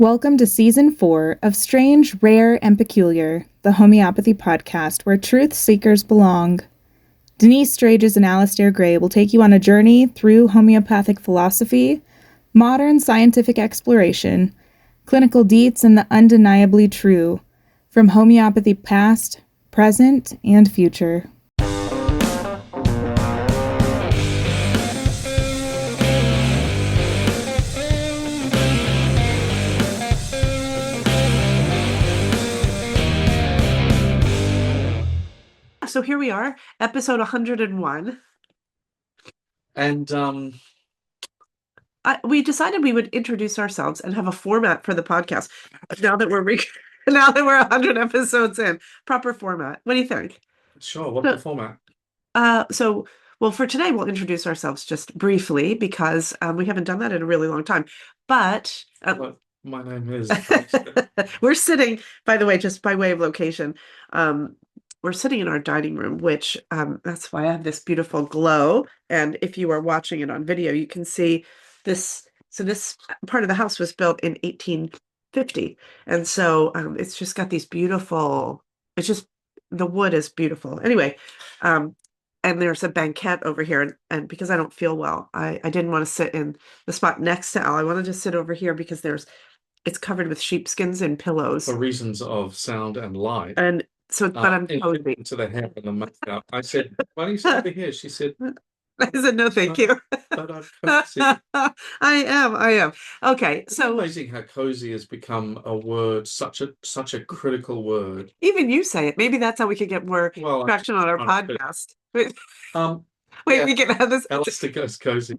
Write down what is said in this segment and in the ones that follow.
Welcome to Season 4 of Strange, Rare, and Peculiar, the Homeopathy podcast where truth seekers belong. Denise, Straiges, and Alastair Gray will take you on a journey through homeopathic philosophy, modern scientific exploration, clinical deets, and the undeniably true, from homeopathy past, present, and future. So here we are, episode 101. And We decided we would introduce ourselves and have a format for the podcast. Now that we're 100 episodes in, proper format. What do you think? sure, what's the format? Well, for today we'll introduce ourselves just briefly because we haven't done that in a really long time. But Well, my name is we're sitting, by the way, just by way of location. We're sitting in our dining room, which that's why I have this beautiful glow. And if you are watching it on video, you can see this. So this part of the house was built in 1850. And so it's just got these beautiful, the wood is beautiful. Anyway, and there's a banquette over here. And because I don't feel well, I didn't want to sit in the spot next to Al. I wanted to sit over here because it's covered with sheepskins and pillows. for reasons of sound and light. And so, but I'm cozy. To the hair and the makeup. I said, why don't you sit over here? She said, I said, no, thank you. but I've cozy. I am. Okay, It's so amazing how cozy has become a word, such a critical word. even you say it. Maybe that's how we could get more traction on our podcast. Wait, yeah. we can have this. Alastair goes cozy.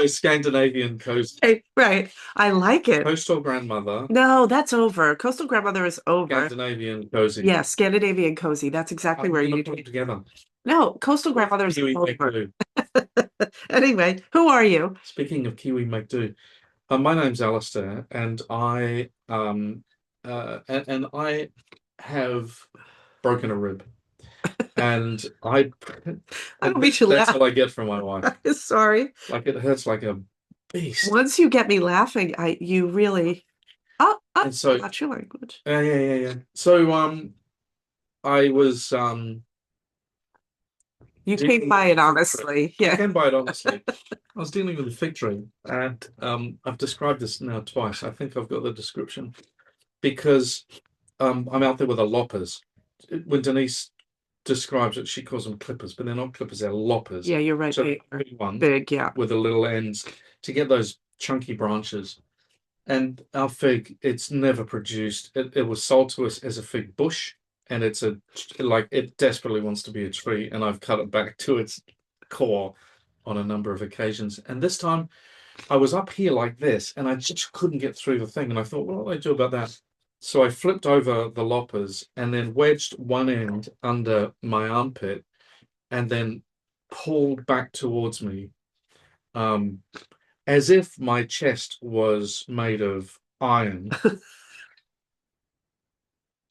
Scandinavian cozy. Right. I like it. Coastal grandmother. No, that's over. Coastal grandmother is over. Scandinavian cozy. Yeah, Scandinavian cozy. That's exactly where you need to put them together. No, coastal grandmother is Kiwi make over. do. Anyway, who are you? Speaking of Kiwi make do, my name's Alastair, and I have broken a rib, and I don't mean to that's laugh. what I get from my wife. Sorry. Like, it hurts like a beast. Once you get me laughing, you really and so that's your language. Yeah. So I was you came by it honestly. Yeah. I came by it honestly. I was dealing with a fig tree, and I've described this now twice. I think I've got the description because I'm out there with the loppers. When Denise describes it, she calls them clippers, but they're not clippers, they're loppers. Yeah, you're right. So big ones, big, yeah, with the little ends to get those chunky branches. And our fig, it's never produced. It was sold to us as a fig bush, and it desperately wants to be a tree, and I've cut it back to its core on a number of occasions. And this time I was up here like this, and I just couldn't get through the thing. And I thought, what do I do about that? So I flipped over the loppers and then wedged one end under my armpit and then pulled back towards me, as if my chest was made of iron.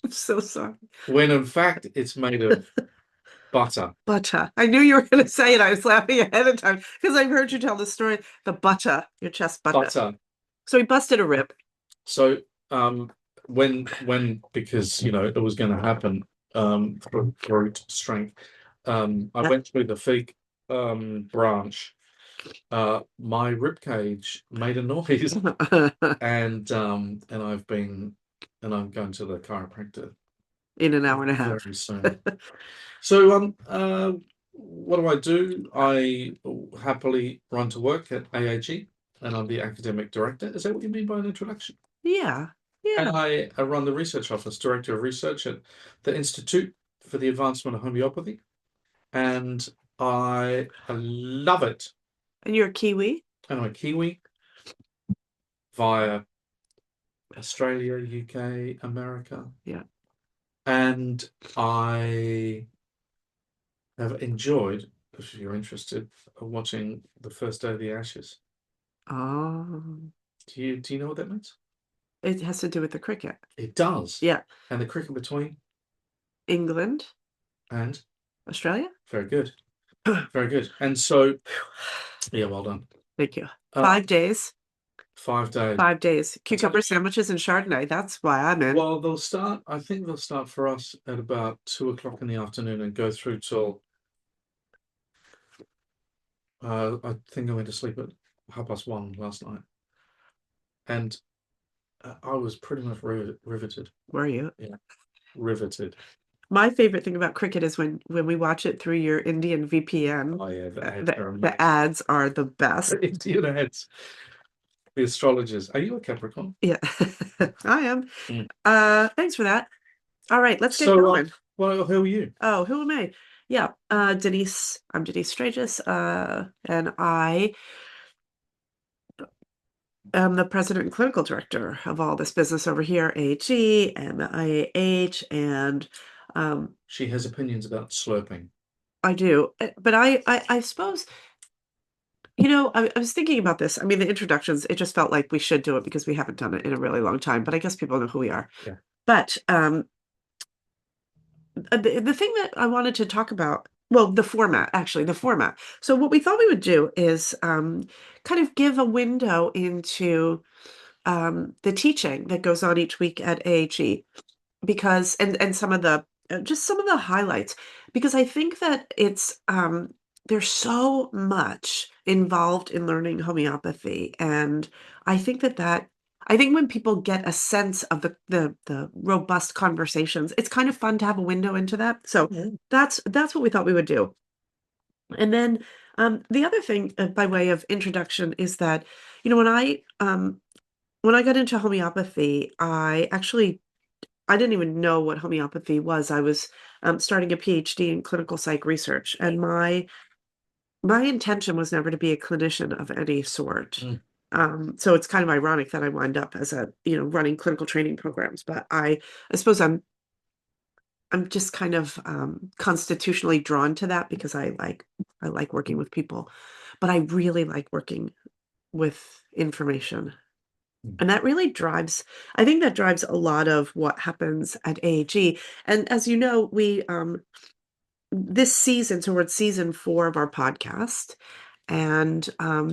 I'm so sorry. When in fact it's made of butter. Butter. I knew you were going to say it. I was laughing ahead of time because I've heard you tell the story. The butter, your chest butter. So he busted a rib. So when because it was going to happen for brute strength, I went through the fig branch. My rib cage made a noise, and I'm going to the chiropractor in an hour and a half very soon. So what do? I happily run to work at AAG, and I'm the academic director. Is that what you mean by an introduction? Yeah. And I run the research office, director of research at the Institute for the Advancement of Homeopathy, and I love it. And you're a Kiwi? And I'm a Kiwi via Australia, UK, America. Yeah. And I have enjoyed, if you're interested, watching the first day of the Ashes. Oh. Do you know what that means? It has to do with the cricket. It does. Yeah. And the cricket between England and Australia. Very good. Very good. And so, yeah, well done. Thank you. 5 days. 5 days. 5 days. Cucumber sandwiches and Chardonnay. That's why I'm in. Well, I think they'll start for us at about 2 o'clock in the afternoon and go through till, I think I went to sleep at 1:30 last night. And I was pretty much riveted. Were you? Yeah, riveted. My favorite thing about cricket is when we watch it through your Indian VPN. Oh yeah, The ads are the best. Indian ads. The astrologers. Are you a Capricorn? Yeah, I am. Mm. Thanks for that. All right, let's get So, going. well, who are you? Oh, who am I? Yeah, Denise. I'm Denise Straiges, and I am the president and clinical director of all this business over here, AG and the IAH, and She has opinions about slurping. I do. But I suppose, you know, I was thinking about this. I mean, the introductions, it just felt like we should do it because we haven't done it in a really long time, but I guess people know who we are. Yeah. But the thing that I wanted to talk about, well, the format, actually, the format. So what we thought we would do is kind of give a window into the teaching that goes on each week at AHE, because and some of the just some of the highlights, because I think that it's there's so much involved in learning homeopathy, and I think that I think when people get a sense of the robust conversations, it's kind of fun to have a window into that. So that's what we thought we would do. And then the other thing, by way of introduction, is that, you know, when I got into homeopathy, I didn't even know what homeopathy was. I was starting a PhD in clinical psych research, and my intention was never to be a clinician of any sort. So it's kind of ironic that I wind up as running clinical training programs. But I suppose I'm just kind of constitutionally drawn to that because I like working with people, but I really like working with information. And that really drives, I think that drives a lot of what happens at AAG. And as you know, we this season, so we're at season 4 of our podcast, and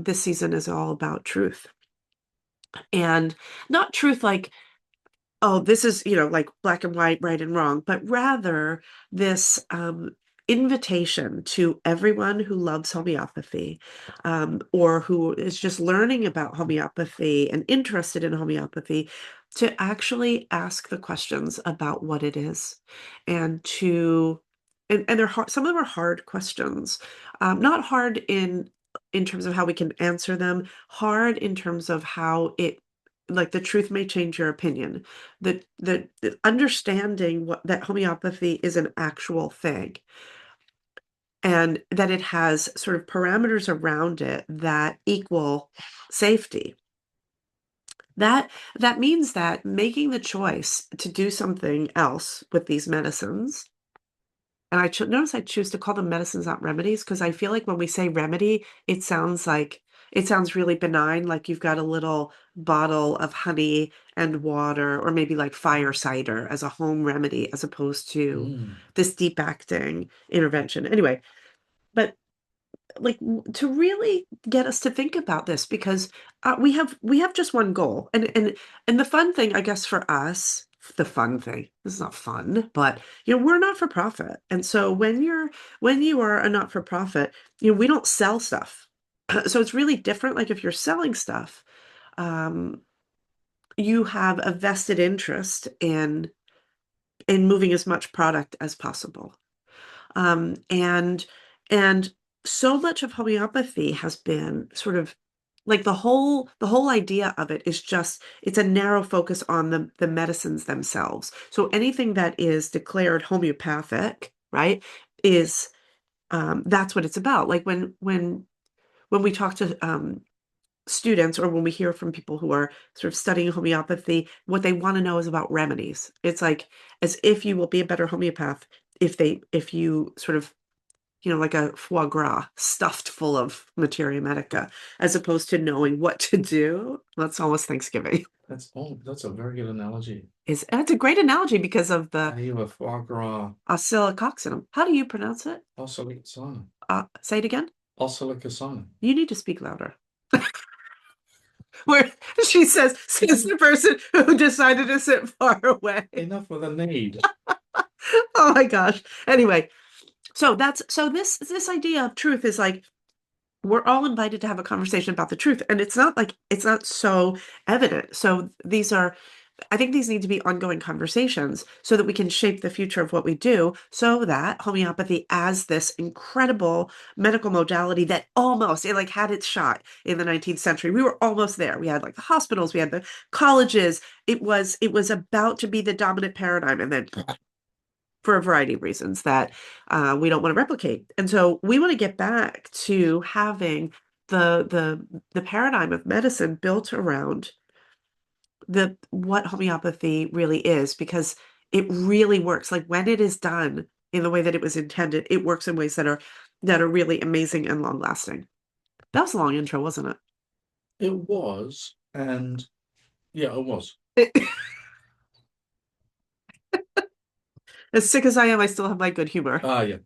this season is all about truth. And not truth like, oh, this is, like black and white, right and wrong, but rather this invitation to everyone who loves homeopathy, or who is just learning about homeopathy and interested in homeopathy, to actually ask the questions about what it is, and and they're hard, some of them are hard questions, not hard in terms of how we can answer them, hard in terms of how it, like, the truth may change your opinion, the understanding that homeopathy is an actual thing, and that it has sort of parameters around it that equal safety. That means that making the choice to do something else with these medicines, and notice I choose to call them medicines, not remedies, because I feel like when we say remedy, it sounds really benign, like you've got a little bottle of honey and water, or maybe like fire cider as a home remedy, as opposed to this deep acting intervention. Anyway, but like, to really get us to think about this, because we have just one goal, and the fun thing, I guess, for us, the fun thing, this is not fun, but we're not for profit, and so when you are a not for profit, we don't sell stuff. So it's really different. Like, if you're selling stuff, you have a vested interest in moving as much product as possible. And so much of homeopathy has been sort of like, the whole idea of it is just, it's a narrow focus on the medicines themselves. So anything that is declared homeopathic, right, is that's what it's about. Like, when we talk to students, or when we hear from people who are sort of studying homeopathy, what they want to know is about remedies. It's like, as if you will be a better homeopath if you sort of, like a foie gras stuffed full of materia medica, as opposed to knowing what to do. That's almost Thanksgiving. That's a very good analogy. It's a great analogy because of the Are you a foie gras? oscillococcinum. How do you pronounce it? Oscillococcinum. Say it again. Oscillococcinum. You need to speak louder. She says the person who decided to sit far away. Enough with a need. Oh my gosh. Anyway, so this idea of truth is like we're all invited to have a conversation about the truth, and it's not so evident. So I think these need to be ongoing conversations so that we can shape the future of what we do, so that homeopathy, as this incredible medical modality that it like had its shot in the 19th century. We were almost there. We had like the hospitals, we had the colleges. It was about to be the dominant paradigm, and then for a variety of reasons that we don't want to replicate. And so we want to get back to having the paradigm of medicine built around what homeopathy really is, because it really works. Like when it is done in the way that it was intended, it works in ways that are really amazing and long lasting. That was a long intro, wasn't it? It was, and yeah, it was. As sick as I am, I still have my good humor. Yeah.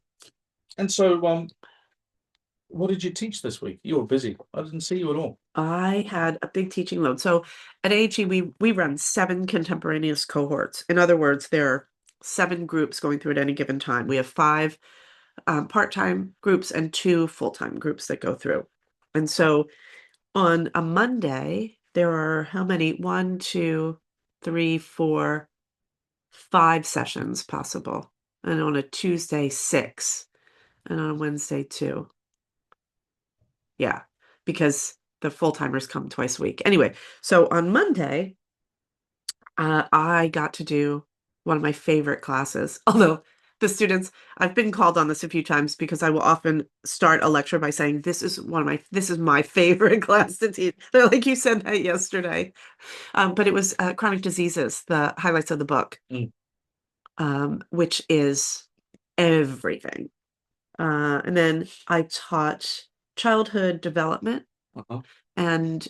And so, what did you teach this week? You were busy. I didn't see you at all. I had a big teaching load. So at AHE, we run 7 contemporaneous cohorts. In other words, there are 7 groups going through at any given time. We have 5 part-time groups and 2 full-time groups that go through. And so on a Monday, there are how many? 1, 2, 3, 4, 5 sessions possible. And on a Tuesday, 6. And on a Wednesday, 2. Yeah, because the full-timers come twice a week. Anyway, so on Monday, I got to do one of my favorite classes. Although the students, I've been called on this a few times because I will often start a lecture by saying, this is my favorite class to teach. They're like, you said that yesterday. But it was chronic diseases, the highlights of the book, which is everything. And then I taught childhood development and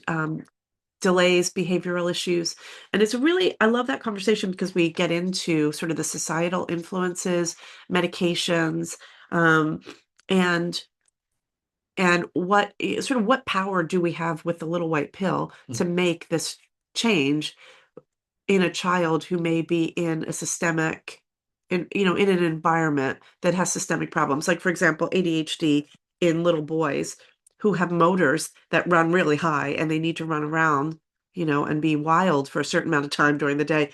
delays, behavioral issues. And I love that conversation because we get into sort of the societal influences, medications, and what power do we have with the little white pill to make this change in a child who may be in a systemic, in an environment that has systemic problems. Like, for example, ADHD in little boys who have motors that run really high and they need to run around, and be wild for a certain amount of time during the day.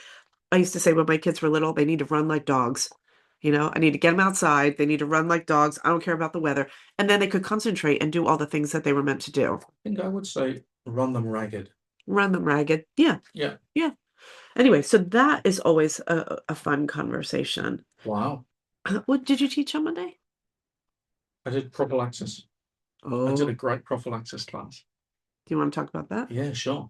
I used to say when my kids were little, they need to run like dogs. I need to get them outside. They need to run like dogs. I don't care about the weather. And then they could concentrate and do all the things that they were meant to do. I think I would say run them ragged. Run them ragged. Yeah. Yeah. Yeah. Anyway, so that is always a fun conversation. Wow. What did you teach on Monday? I did prophylaxis. I did a great prophylaxis class. Do you want to talk about that? Yeah, sure.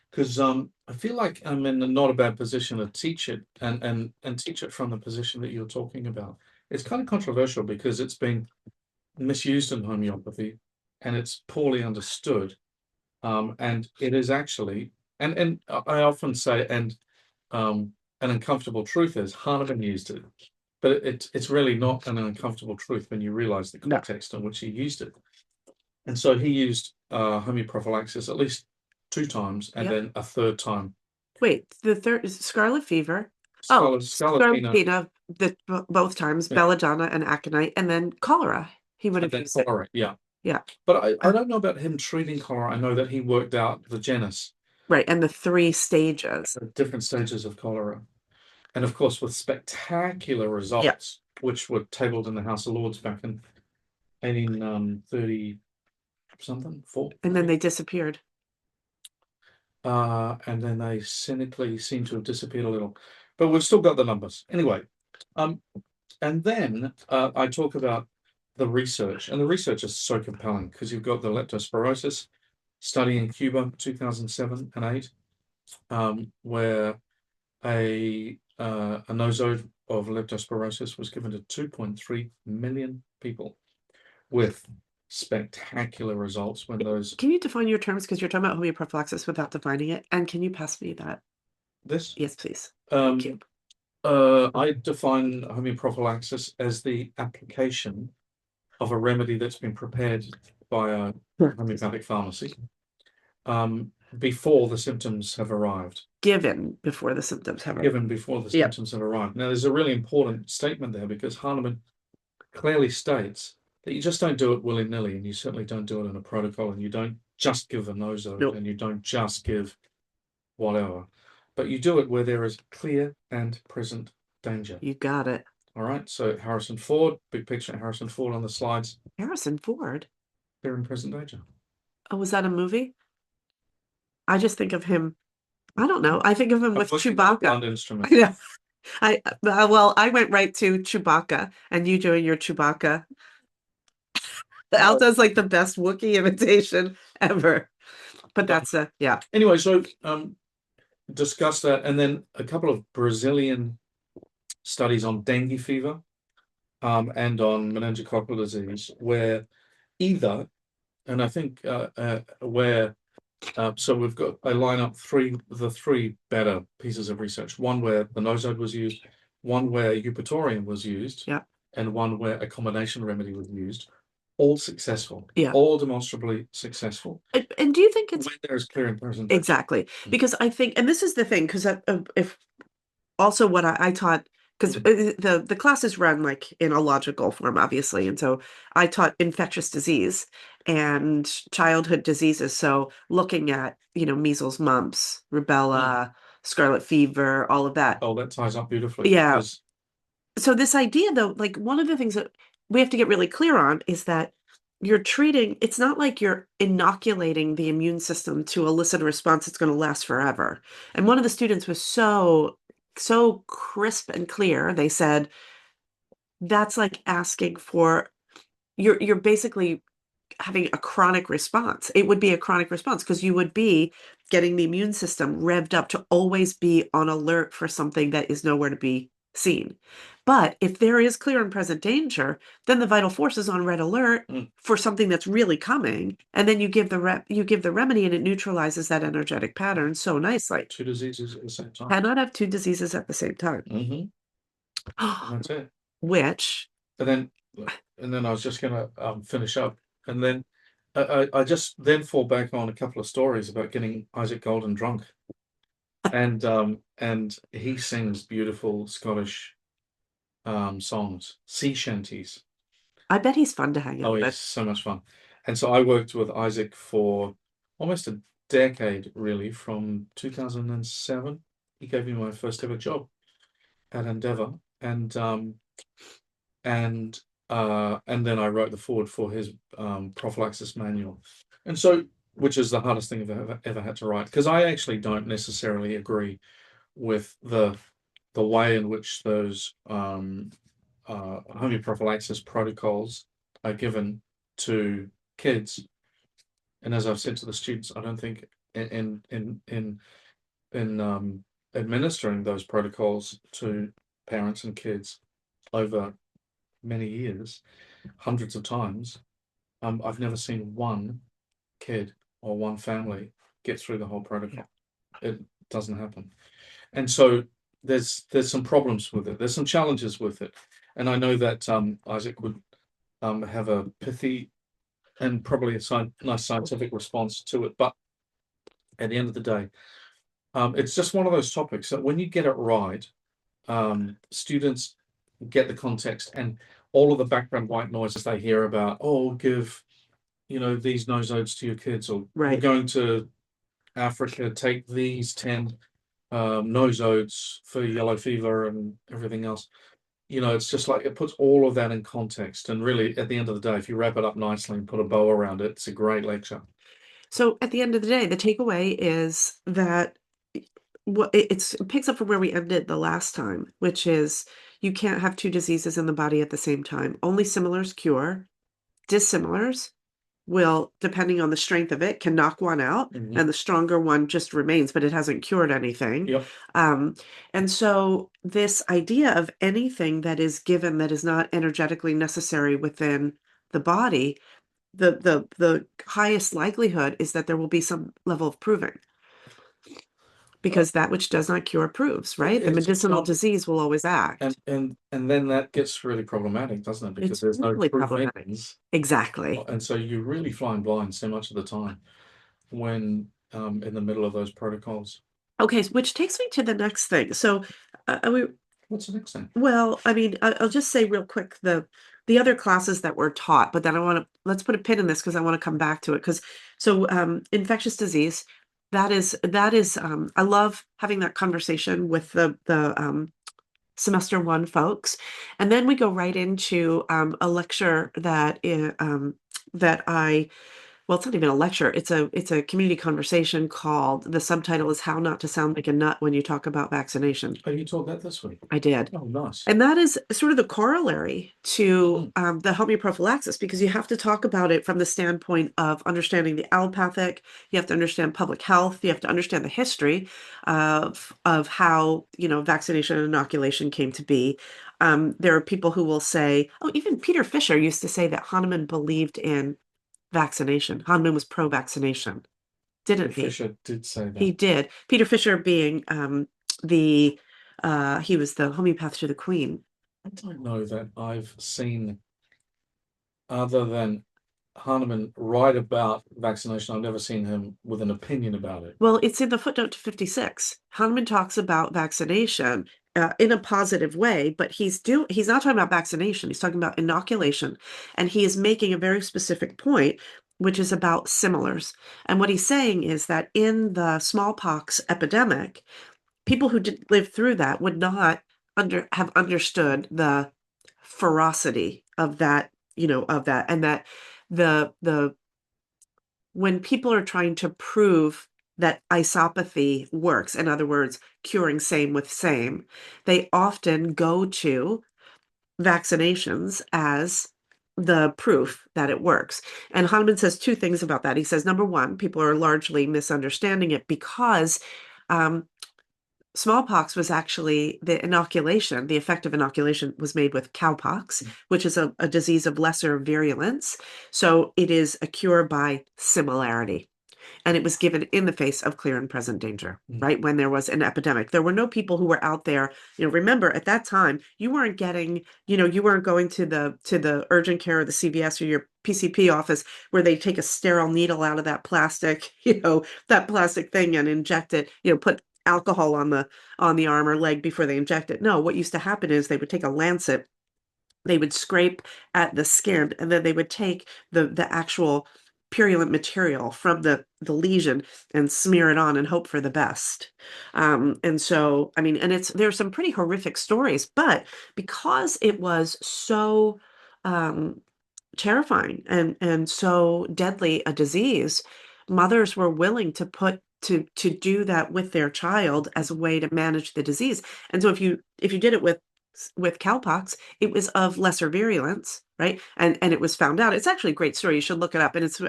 Because I feel like I'm in not a bad position to teach it and teach it from the position that you're talking about. It's kind of controversial because it's been misused in homeopathy and it's poorly understood. And it is actually, and I often say, and an uncomfortable truth is Hahnemann used it, but it's really not an uncomfortable truth when you realize the context in which he used it. And so he used homeoprophylaxis at least 2 times, and then a 3rd time. Wait, the third is scarlet fever. Scarlatina. Both times, belladonna and aconite, and then cholera. He would have used it. Cholera, yeah. Yeah. But I don't know about him treating cholera. I know that he worked out the genus. Right, and the 3 stages. Different stages of cholera. And of course, with spectacular results, which were tabled in the House of Lords back in 1830 something, 4. And then they disappeared. And then they cynically seem to have disappeared a little. But we've still got the numbers. Anyway, and then I talk about the research. And the research is so compelling because you've got the leptospirosis study in Cuba, 2007 and 8, where a nosode of leptospirosis was given to 2.3 million people with spectacular results when those. Can you define your terms? Because you're talking about homeoprophylaxis without defining it. And can you pass me that? This? Yes, please. Thank you. I define homeoprophylaxis as the application of a remedy that's been prepared by a homeopathic pharmacy, before the symptoms have arrived. Given before the symptoms have arrived. Given before the Yep. symptoms have arrived. Now, there's a really important statement there, because Hahnemann clearly states that you just don't do it willy-nilly, and you certainly don't do it in a protocol, and you don't just give a nosode, Nope. and you don't just give whatever, but you do it where there is clear and present danger. You got it. All right, so Harrison Ford, big picture of Harrison Ford on the slides. Harrison Ford? They're in present danger. Oh, was that a movie? I just think of him, I don't know. I think of him with Chewbacca. Blunt instrument. I know. Well, I went right to Chewbacca, and you doing your Chewbacca. Aldo's like the best Wookiee imitation ever. But that's yeah. Anyway, so discuss that, and then a couple of Brazilian studies on dengue fever and on meningococcal disease, where either, and I think where so we've got, I line up the three better pieces of research: one where the nosode was used, one where eupatorium was used, Yeah, and one where a combination remedy was used. All successful. Yeah. All demonstrably successful. And do you think it's when there is clear and present? Exactly, because I think, and this is the thing, because if also what I taught, because the classes run like in a logical form, obviously, and so I taught infectious disease and childhood diseases. So looking at measles, mumps, rubella, scarlet fever, all of that. Oh, that ties up beautifully. Yeah. Because So this idea, though, like one of the things that we have to get really clear on is that you're treating, it's not like you're inoculating the immune system to elicit a response that's going to last forever. And one of the students was so crisp and clear. They said, that's like asking for, you're basically having a chronic response. It would be a chronic response because you would be getting the immune system revved up to always be on alert for something that is nowhere to be seen. But if there is clear and present danger, then the vital force is on red alert for something that's really coming, and then you give the remedy, and it neutralizes that energetic pattern so nicely. two diseases at the same time. Cannot have two diseases at the same time. That's it. Which, and then I was just going to finish up, and then I just then fall back on a couple of stories about getting Isaac Golden drunk, and he sings beautiful Scottish songs, sea shanties. I bet he's fun to hang out with. Oh, it's so much fun. And so I worked with Isaac for almost a decade, really, from 2007. He gave me my first ever job at Endeavour, and then I wrote the foreword for his prophylaxis manual, and so, which is the hardest thing I've ever had to write, because I actually don't necessarily agree with the way in which those homeoprophylaxis protocols are given to kids. And as I've said to the students, I don't think in administering those protocols to parents and kids over many years, hundreds of times, I've never seen one kid or one family get through the whole protocol. It doesn't happen. And so there's some problems with it. There's some challenges with it. And I know that Isaac would have a pithy and probably a nice scientific response to it. But at the end of the day, it's just one of those topics that when you get it right, students get the context and all of the background white noises they hear about, give, these nosodes to your kids, or we're going to Africa, take these 10 nosodes for yellow fever and everything else. It's just like it puts all of that in context. And really, at the end of the day, if you wrap it up nicely and put a bow around it, it's a great lecture. So at the end of the day, the takeaway is that it picks up from where we ended the last time, which is you can't have two diseases in the body at the same time. Only similars cure. Dissimilars will, depending on the strength of it, can knock one out, and the stronger one just remains, but it hasn't cured anything. Yep. And so this idea of anything that is given that is not energetically necessary within the body, the highest likelihood is that there will be some level of proving. Because that which does not cure proves, right? The medicinal disease will always act. And then that gets really problematic, doesn't it? Because there's really no problematic. Exactly. And so you're really flying blind so much of the time when in the middle of those protocols. Okay, which takes me to the next thing. So, What's the next thing? well, I mean, I'll just say real quick the other classes that were taught, but then let's put a pin in this because I want to come back to it. Infectious disease, that is I love having that conversation with the semester one folks, and then we go right into a lecture that I well, it's not even a lecture. It's a community conversation called, the subtitle is How Not to Sound Like a Nut When You Talk About Vaccination. Oh, you taught that this week? I did. Oh, nice. And that is sort of the corollary to the homeoprophylaxis, because you have to talk about it from the standpoint of understanding the allopathic. You have to understand public health. You have to understand the history of how, vaccination and inoculation came to be. There are people who will say, oh, even Peter Fisher used to say that Hahnemann believed in vaccination. Hahnemann was pro-vaccination, didn't he? Fisher did say that. He did. Peter Fisher being he was the homeopath to the Queen. I don't know that I've seen, other than Hahnemann write about vaccination, I've never seen him with an opinion about it. Well, it's in the footnote to 56. Hahnemann talks about vaccination in a positive way, but he's not talking about vaccination. He's talking about inoculation, and he is making a very specific point, which is about similars. And what he's saying is that in the smallpox epidemic, people who did live through that would not have understood the ferocity of that, and that the when people are trying to prove that isopathy works, in other words, curing same with same, they often go to vaccinations as the proof that it works. And Hahnemann says two things about that. He says, number one, people are largely misunderstanding it because smallpox was actually the effective inoculation was made with cowpox, which is a disease of lesser virulence. So it is a cure by similarity. And it was given in the face of clear and present danger, right? When there was an epidemic, there were no people who were out there. Remember at that time, you weren't getting, you weren't going to the urgent care or the CVS or your PCP office where they take a sterile needle out of that plastic, that plastic thing and inject it, put alcohol on the arm or leg before they inject it. No, what used to happen is they would take a lancet, they would scrape at the skin, and then they would take the actual purulent material from the lesion and smear it on and hope for the best. And so, I mean, and there's some pretty horrific stories, but because it was so terrifying and so deadly a disease, mothers were willing to do that with their child as a way to manage the disease. And so if you did it with cowpox, it was of lesser virulence, right? And it was found out. It's actually a great story. You should look it up. And it's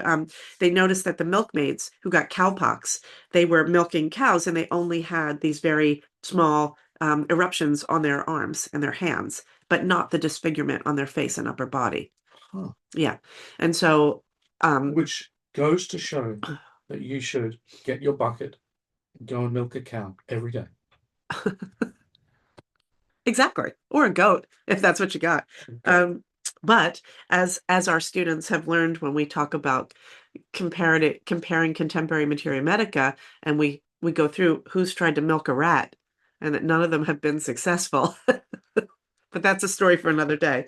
they noticed that the milkmaids who got cowpox, they were milking cows and they only had these very small eruptions on their arms and their hands, but not the disfigurement on their face and upper body. Huh. Yeah. And so which goes to show that you should get your bucket and go and milk a cow every day. Exactly. Or a goat, if that's what you got. Okay. But as our students have learned when we talk about comparing contemporary materia medica, and we go through who's tried to milk a rat, and that none of them have been successful. But that's a story for another day.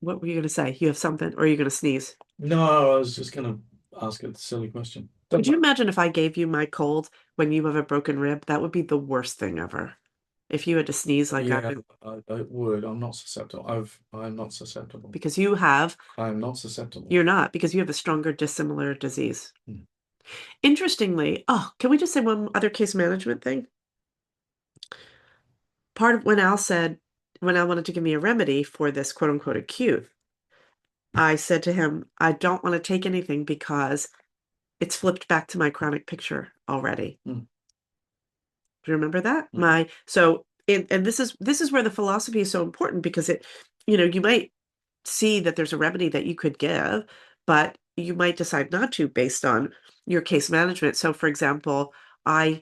What were you going to say? You have something, or are you going to sneeze? No, I was just going to ask a silly question. Could you imagine if I gave you my cold when you have a broken rib? That would be the worst thing ever. If you had to sneeze like I would. I'm not susceptible. I'm not susceptible. Because you have. I'm not susceptible. You're not, because you have a stronger dissimilar disease. Interestingly, can we just say one other case management thing? Part of when Al wanted to give me a remedy for this quote unquote acute, I said to him, I don't want to take anything because it's flipped back to my chronic picture already. Do you remember that? And this is where the philosophy is so important, because you might see that there's a remedy that you could give, but you might decide not to based on your case management. So for example, I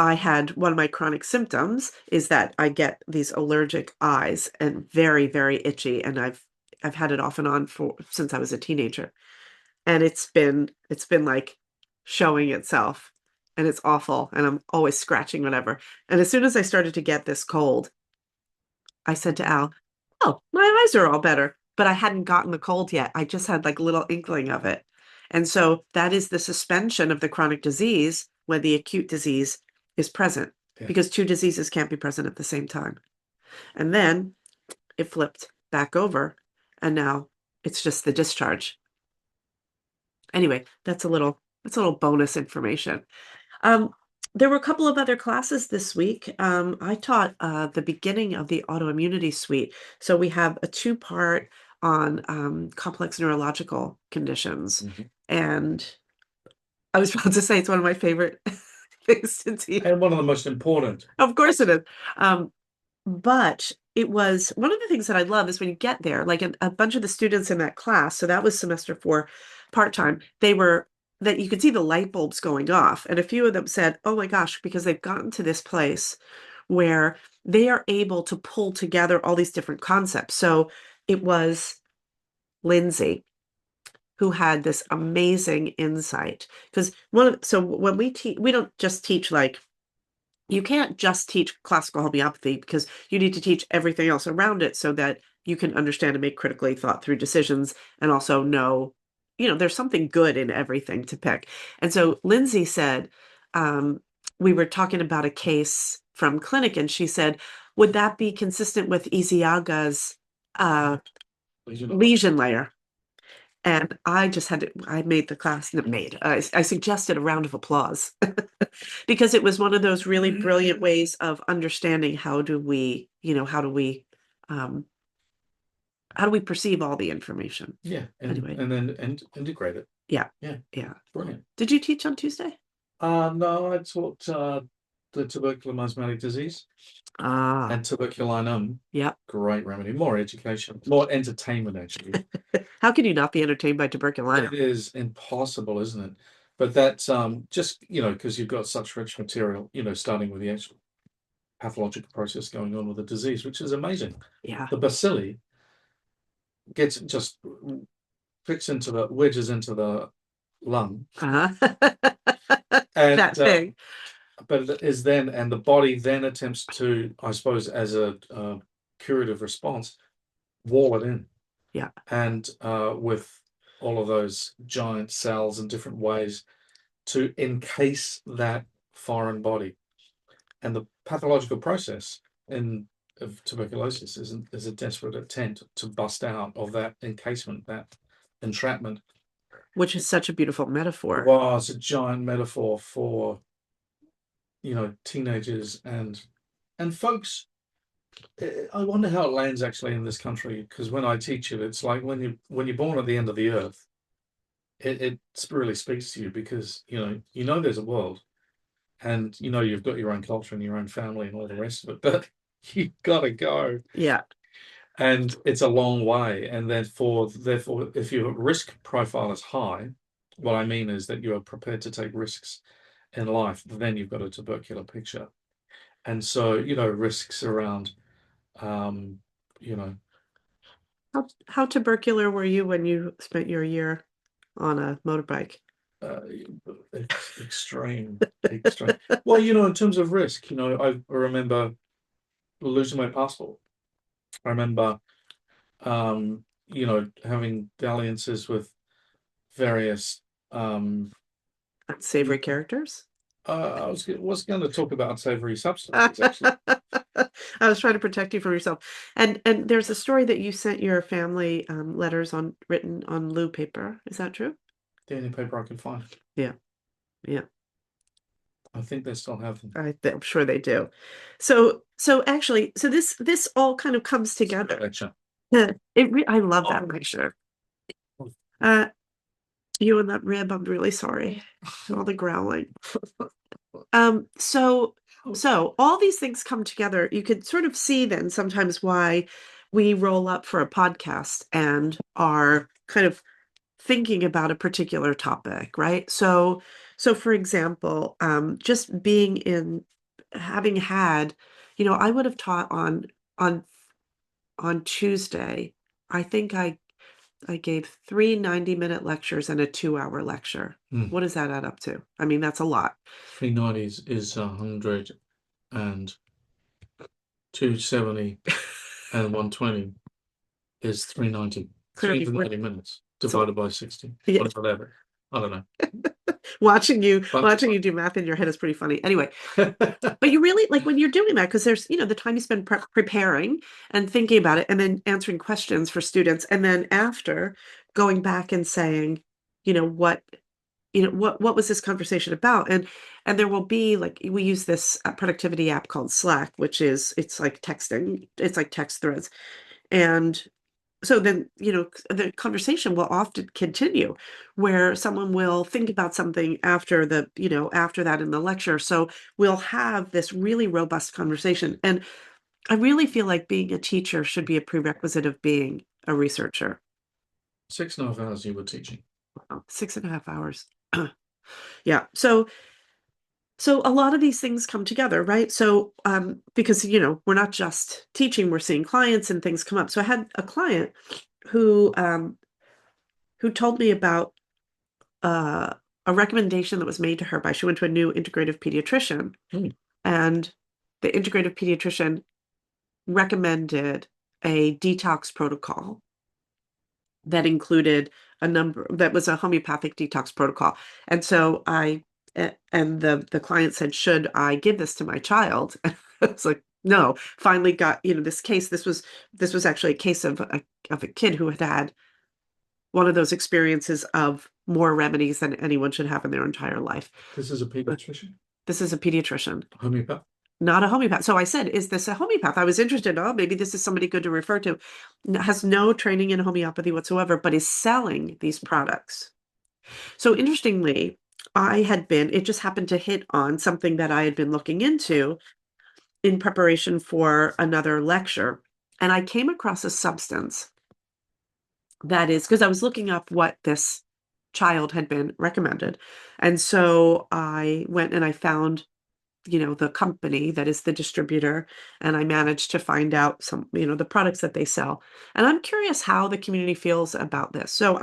had one of my chronic symptoms is that I get these allergic eyes and very, very itchy. And I've had it off and on since I was a teenager. and it's been like showing itself, and it's awful, and I'm always scratching whatever. And as soon as I started to get this cold, I said to Al, "Oh, my eyes are all better." But I hadn't gotten the cold yet. I just had like a little inkling of it. And so that is the suspension of the chronic disease when the acute disease is present, Yeah. because two diseases can't be present at the same time. And then it flipped back over, and now it's just the discharge. Anyway, that's a little bonus information. There were a couple of other classes this week. I taught the beginning of the autoimmunity suite. So we have a 2-part on complex neurological conditions. And I was about to say it's one of my favorite things to teach. And one of the most important. Of course it is. But it was one of the things that I love is when you get there, like a bunch of the students in that class, so that was semester 4 part-time, that you could see the light bulbs going off. And a few of them said, "Oh my gosh," because they've gotten to this place where they are able to pull together all these different concepts. So it was Lindsay who had this amazing insight, because so when we teach, we don't just teach like, you can't just teach classical homeopathy, because you need to teach everything else around it so that you can understand and make critically thought through decisions, and also know, there's something good in everything to pick. And so Lindsay said, we were talking about a case from clinic, and she said, would that be consistent with Iziaga's lesion layer? And I just I made the class, I suggested a round of applause because it was one of those really brilliant ways of understanding how do we perceive all the information. Yeah. And, Anyway. and then integrate it. Yeah. Yeah. Yeah. Brilliant. Did you teach on Tuesday? No, I taught the tubercular miasmatic disease and tuberculinum. Yeah. Great remedy. More education, more entertainment, actually. How can you not be entertained by tuberculinum? It is impossible, isn't it? But that's just, because you've got such rich material, starting with the actual pathological process going on with the disease, which is amazing. Yeah. The bacilli just wedges into the lung. And that thing. But it is then, and the body then attempts to, I suppose, as a curative response, wall it in. Yeah. And with all of those giant cells in different ways to encase that foreign body. And the pathological process of tuberculosis is a desperate attempt to bust out of that encasement, that entrapment. Which is such a beautiful metaphor. Well, it's a giant metaphor for, teenagers and folks. I wonder how it lands actually in this country, because when I teach it, it's like when you're born at the end of the earth, it really speaks to you, because there's a world, and you've got your own culture and your own family and all the rest of it, but you've got to go. Yeah. And it's a long way, and therefore, if your risk profile is high, what I mean is that you are prepared to take risks in life, then you've got a tubercular picture. And so, risks around, How tubercular were you when you spent your year on a motorbike? Extreme. Well, in terms of risk, I remember losing my passport. I remember, having dalliances with various unsavory characters. I was going to talk about unsavory substances, actually. I was trying to protect you from yourself. And there's a story that you sent your family letters written on blue paper. Is that true? The only paper I could find. Yeah. Yeah. I think they still have them. I'm sure they do. So actually, this all kind of comes together. I love that picture. You and that rib, I'm really sorry. All the growling. So all these things come together. You could sort of see then sometimes why we roll up for a podcast and are kind of thinking about a particular topic, right? So for example, just having had, I would have taught on Tuesday. I think I I gave 3 90-minute lectures and a 2-hour lecture. Hmm. What does that add up to? I mean, that's a lot. 390 is 100 and 270 and 120 is 390. 394. 390 minutes So, divided by 60. yeah. Whatever. I don't know. watching you But do math in your head is pretty funny. Anyway, but you really like when you're doing that, because there's, the time you spend preparing and thinking about it and then answering questions for students. And then after going back and saying, what was this conversation about? And there will be like, we use this productivity app called Slack, which is, it's like texting, it's like text threads. And so then, the conversation will often continue where someone will think about something after after that in the lecture. So we'll have this really robust conversation. And I really feel like being a teacher should be a prerequisite of being a researcher. 6.5 hours you were teaching. Wow, 6.5 hours. Yeah. So a lot of these things come together, right? So, because, we're not just teaching, we're seeing clients and things come up. So I had a client who told me about a recommendation that was made to her she went to a new integrative pediatrician, and the integrative pediatrician recommended a detox protocol that included that was a homeopathic detox protocol. And so and the client said, should I give this to my child? And it's like, no. Finally got, this case, this was actually a case of a kid who had one of those experiences of more remedies than anyone should have in their entire life. This is a pediatrician? This is a pediatrician. Homeopath? Not a homeopath. So I said, is this a homeopath? I was interested. Oh, maybe this is somebody good to refer to. Has no training in homeopathy whatsoever, but is selling these products. So interestingly, it just happened to hit on something that I had been looking into in preparation for another lecture. And I came across a substance that is, because I was looking up what this child had been recommended. And so I went and I found, the company that is the distributor, and I managed to find out some, the products that they sell. And I'm curious how the community feels about this. So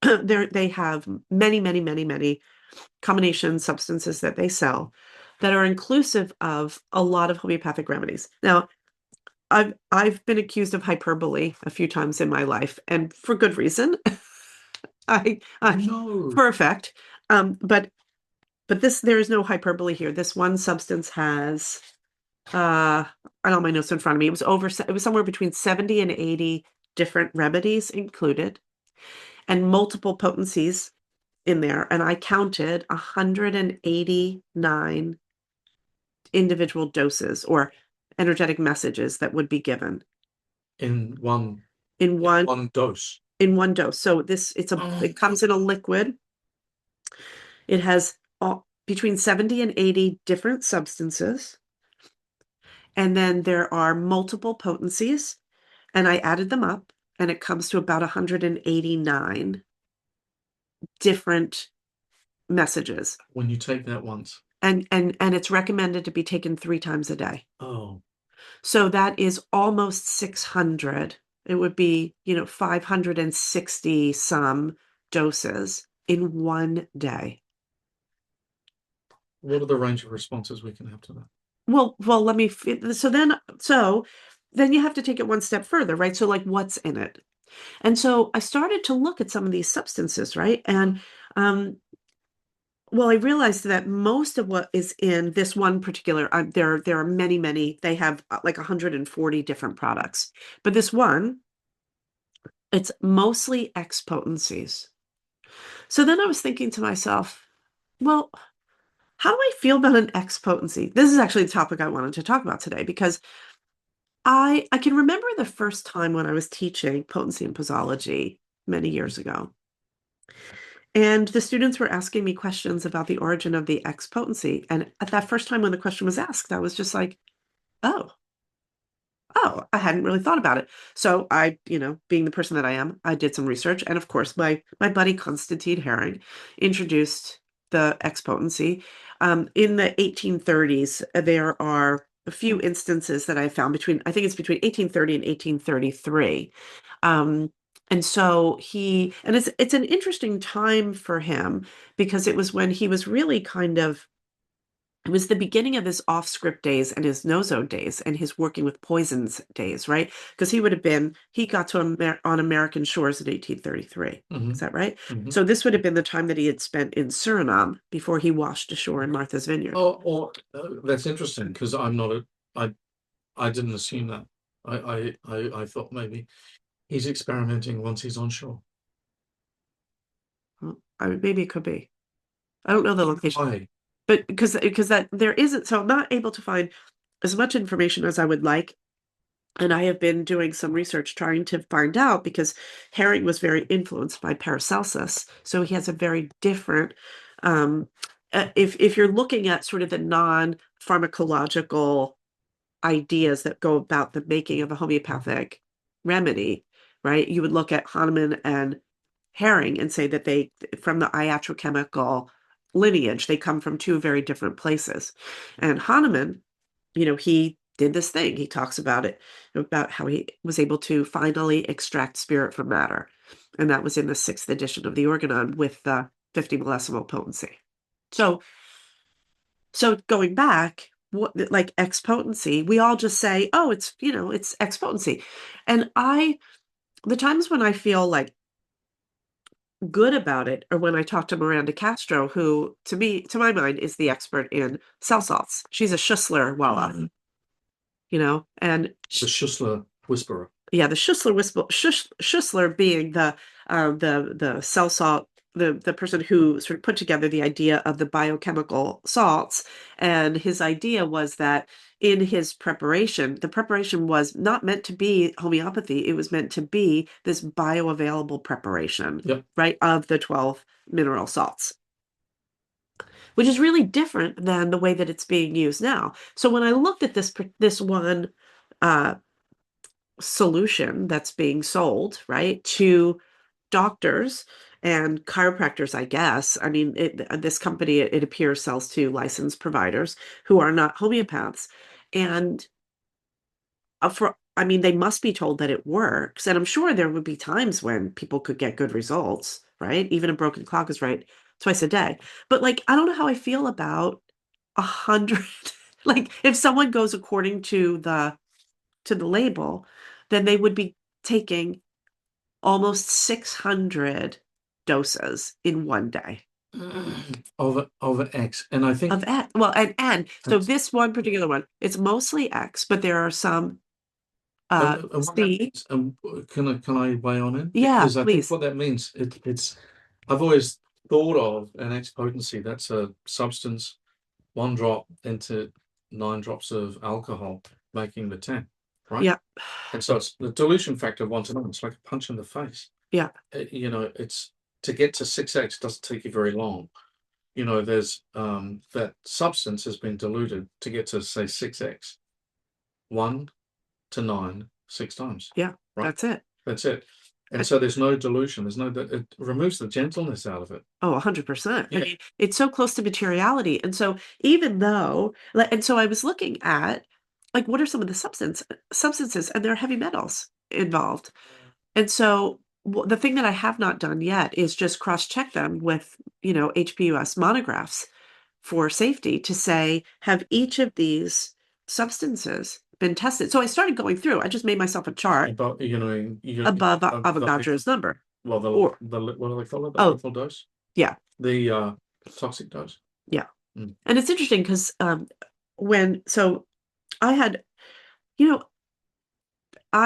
they have many, many, many, many combination substances that they sell that are inclusive of a lot of homeopathic remedies. Now, I've been accused of hyperbole a few times in my life, and for good reason. I'm No. perfect. But there is no hyperbole here. This one substance has, I don't have my notes in front of me. It was somewhere between 70 and 80 different remedies included, and multiple potencies in there. And I counted 189 individual doses or energetic messages that would be given in one dose. In one dose. So it comes in a liquid. It has between 70 and 80 different substances. And then there are multiple potencies, and I added them up, and it comes to about 189 different messages. When you take that once. And it's recommended to be taken 3 times a day. Oh. So that is almost 600. It would be, 560 some doses in one day. What are the range of responses we can have to that? Well, so then you have to take it one step further, right? So like, what's in it? And so I started to look at some of these substances, right? And, well, I realized that most of what is in this one particular, there are many, many, they have like 140 different products, but this one, it's mostly X potencies. So then I was thinking to myself, well, how do I feel about an X potency? This is actually the topic I wanted to talk about today, because I can remember the first time when I was teaching potency and posology many years ago. And the students were asking me questions about the origin of the X potency. And at that first time when the question was asked, I was just like, oh, I hadn't really thought about it. So I, being the person that I am, I did some research. And of course, my buddy Constantine Herring introduced the X potency. In the 1830s, there are a few instances that I found between 1830 and 1833. And so it's an interesting time for him because it was when he was really it was the beginning of his off-script days and his no-zone days and his working with poisons days, right? Because he got to on American shores in 1833. Mhm. Is that right? Mhm. So this would have been the time that he had spent in Suriname before he washed ashore in Martha's Vineyard. That's interesting because I didn't assume that. I thought maybe he's experimenting once he's on shore. Maybe it could be. I don't know the location. Why? But because that there isn't, so I'm not able to find as much information as I would like. And I have been doing some research trying to find out because Herring was very influenced by Paracelsus. So he has a very different, if you're looking at sort of the non-pharmacological ideas that go about the making of a homeopathic remedy, right? You would look at Hahnemann and Herring and say that they, from the iatrochemical lineage, they come from two very different places. And Hahnemann, he did this thing. He talks about it, about how he was able to finally extract spirit from matter. And that was in the 6th edition of the Organon with the 50 millesimo potency. So going back, like expotency, we all just say, oh, it's expotency. And the times when I feel like good about it are when I talk to Miranda Castro, who to my mind is the expert in cell salts. She's a Schussler Walla, and The Schussler whisperer. yeah, the Schussler being the cell salt, the person who sort of put together the idea of the biochemical salts. And his idea was that in his preparation, the preparation was not meant to be homeopathy. It was meant to be this bioavailable preparation, Yep. right, of the 12 mineral salts, which is really different than the way that it's being used now. So when I looked at this one solution that's being sold, right, to doctors and chiropractors, I guess. I mean, this company, it appears, sells to licensed providers who are not homeopaths. And they must be told that it works. And I'm sure there would be times when people could get good results, right? Even a broken clock is right twice a day. But like, I don't know how I feel about 100. Like, if someone goes according to the label, then they would be taking almost 600 doses in one day of X. And I think of X. Well, and so this one particular one, it's mostly X, but there are some C. Can I weigh on it? Yeah, Because I think please. what that means, it's I've always thought of an X potency. That's a substance, 1 drop into 9 drops of alcohol, making the 10, right? Yeah. And so it's the dilution factor of 1 to 9. It's like a punch in the face. Yeah. It's to get to 6x doesn't take you very long. There's that substance has been diluted to get to, say, 6x, 1 to 9, 6 times. Yeah, right? That's it. And so there's no dilution. It removes the gentleness out of it. Oh, 100%. Yeah. I mean, it's so close to materiality. And so I was looking at, like, what are some of the substances, and there are heavy metals involved. And so the thing that I have not done yet is just cross-check them with, HPUS monographs for safety to say, have each of these substances been tested? So I started going through. I just made myself a chart But above Avogadro's number. Well, Or- what do they call it? The Oh. lethal dose? Yeah. The toxic dose. Yeah. Mm. And it's interesting because I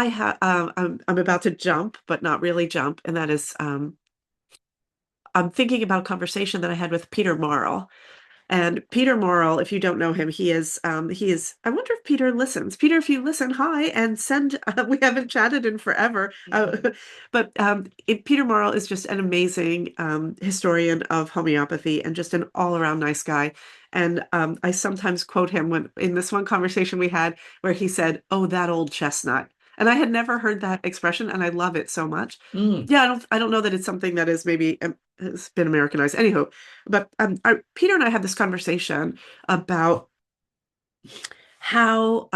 had, I'm about to jump, but not really jump, and that is I'm thinking about a conversation that I had with Peter Marl. And Peter Morrill, if you don't know him, he is, I wonder if Peter listens. Peter, if you listen, hi, and send, we haven't chatted in forever. But Peter Morrill is just an amazing historian of homeopathy and just an all-around nice guy. And I sometimes quote him in this one conversation we had where he said, "Oh, that old chestnut." And I had never heard that expression, and I love it so much. Mm. Yeah, I don't know that it's something that is maybe has been Americanized. Anyhow, but Peter and I had this conversation about how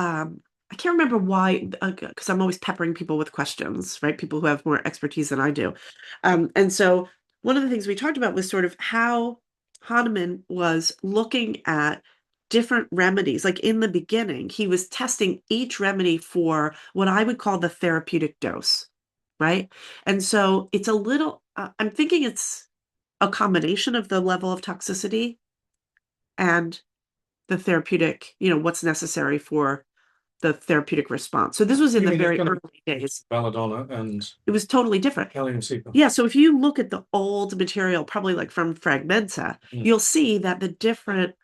I can't remember why, because I'm always peppering people with questions, right? People who have more expertise than I do. And so one of the things we talked about was sort of how Hahnemann was looking at different remedies. Like in the beginning, he was testing each remedy for what I would call the therapeutic dose, right? And so it's a little, I'm thinking it's a combination of the level of toxicity and the therapeutic, what's necessary for the therapeutic response. So this was in You the mean it's very gonna early days. belladonna and It was totally different. Calcium sepum. Yeah, so if you look at the old material, probably like from Fragmenta, you'll see that the different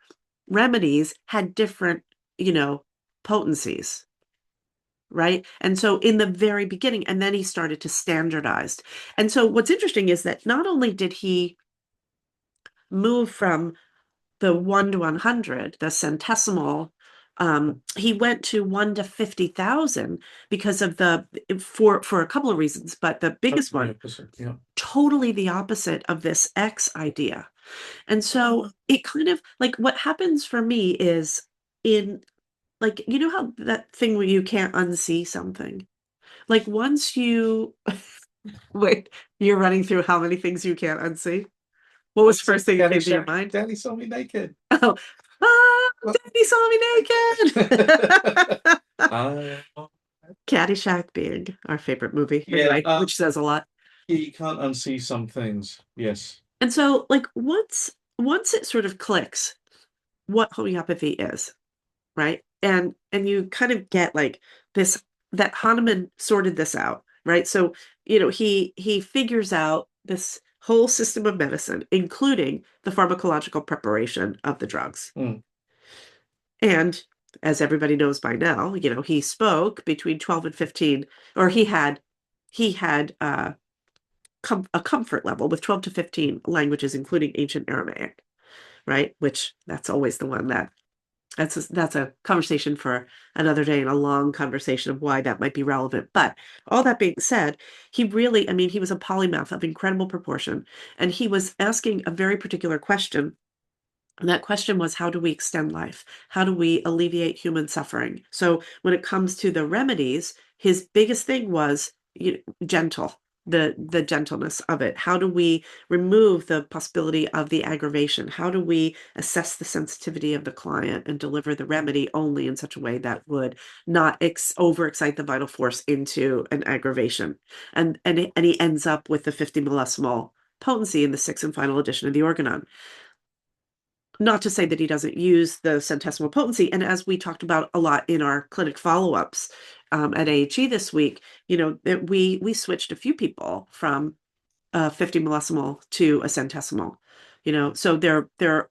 remedies had different, potencies, right? And so in the very beginning, and then he started to standardize. And so what's interesting is that not only did he move from the 1 to 100, the centesimal, he went to 1 to 50,000 because of for a couple of reasons, but the biggest one, totally the opposite of this X idea. And so it kind of like what happens for me is in like, how that thing where you can't unsee something? Like once you wait, you're running through how many things you can't unsee? What was the first thing that came to your mind? Daddy saw me naked. Oh, Daddy saw me naked. Caddyshack being our favorite movie, anyway, which says a lot. You can't unsee some things, yes. And so, like, once it sort of clicks what homeopathy is, right? And you kind of get like this, that Hahnemann sorted this out, right? So, he figures out this whole system of medicine, including the pharmacological preparation of the drugs. And as everybody knows by now, he spoke between 12 and 15, or he had a comfort level with 12 to 15 languages, including ancient Aramaic, right? Which that's always the one that's a conversation for another day and a long conversation of why that might be relevant. But all that being said, he really, he was a polymath of incredible proportion, and he was asking a very particular question. And that question was, how do we extend life? How do we alleviate human suffering? So when it comes to the remedies, his biggest thing was gentle, the gentleness of it. How do we remove the possibility of the aggravation? How do we assess the sensitivity of the client and deliver the remedy only in such a way that would not overexcite the vital force into an aggravation? And he ends up with the 50 millesimol potency in the sixth and final edition of the Organon. Not to say that he doesn't use the centesimal potency. And as we talked about a lot in our clinic follow-ups at AHE this week, that we switched a few people from 50 millesimol to a centesimal. So there are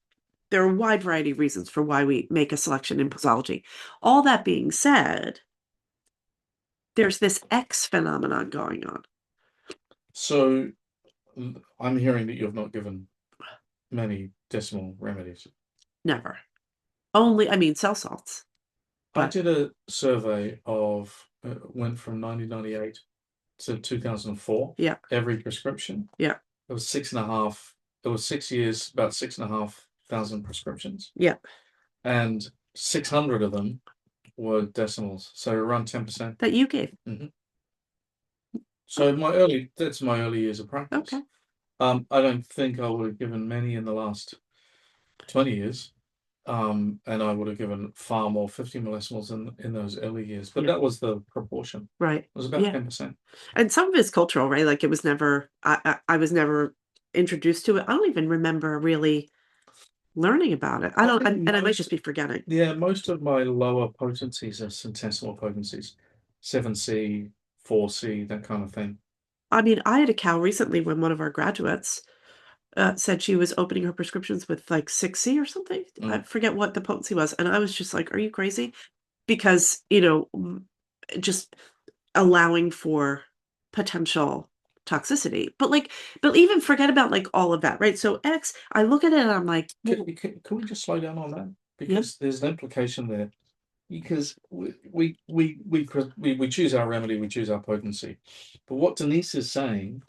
a wide variety of reasons for why we make a selection in posology. All that being said, there's this X phenomenon going on. So I'm hearing that you've not given many decimal remedies. Never. Only, cell salts. I did a survey of, went from 1998 to 2004. Yeah. Every prescription. Yeah. It was 6.5, it was 6 years, about 6,500 prescriptions. Yeah. And 600 of them were decimals. So around 10%. That you gave. Mm-hmm. So that's my early years of practice. Okay. I don't think I would have given many in the last 20 years. And I would have given far more 50 millisimols in those early years. But that was the proportion. Right. It was about 10%. And some of it's cultural, right? Like it was never, I was never introduced to it. I don't even remember really learning about it. I might just be forgetting. Yeah, most of my lower potencies are centesimal potencies. 7C, 4C, that kind of thing. I had a cow recently when one of our graduates said she was opening her prescriptions with like 6C or something. I forget what the potency was. And I was just like, are you crazy? Because, just allowing for potential toxicity. But even forget about like all of that, right? So X, I look at it and I'm like, can we just slow down on that? Because there's an implication there. Because we choose our remedy, we choose our potency. But what Denise is saying,